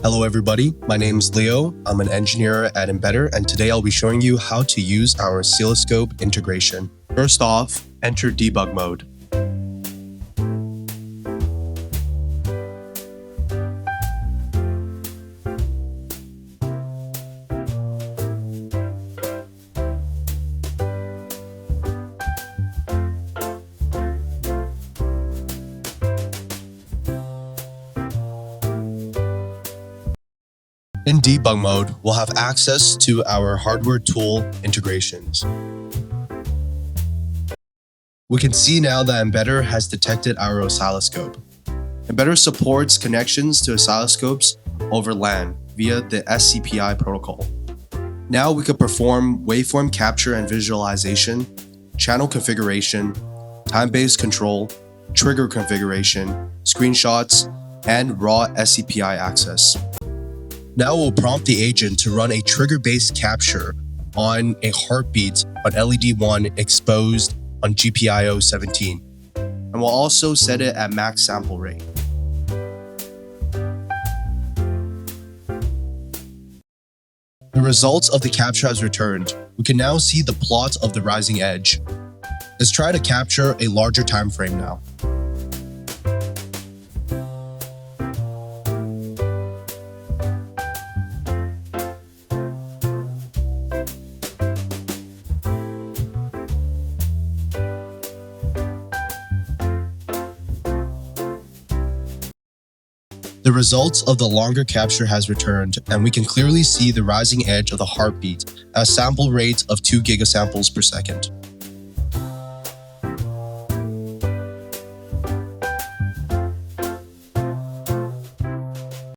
Hello everybody, my name is Leo. I'm an engineer at Embedder, and today I'll be showing you how to use our oscilloscope integration. First off, enter debug mode. In debug mode, we'll have access to our hardware tool integrations. We can see now that Embedder has detected our oscilloscope. Embedder supports connections to oscilloscopes over LAN via the SCPI protocol. Now we can perform waveform capture and visualization, channel configuration, time-based control, trigger configuration, screenshots, and raw SCPI access. Now we'll prompt the agent to run a trigger-based capture on a heartbeat on LED 1 exposed on GPIO 17. And we'll also set it at max sample rate. The results of the capture has returned. We can now see the plot of the rising edge. Let's try to capture a larger time frame now. The results of the longer capture has returned, and we can clearly see the rising edge of the heartbeat at a sample rate of 2 gigasamples per second.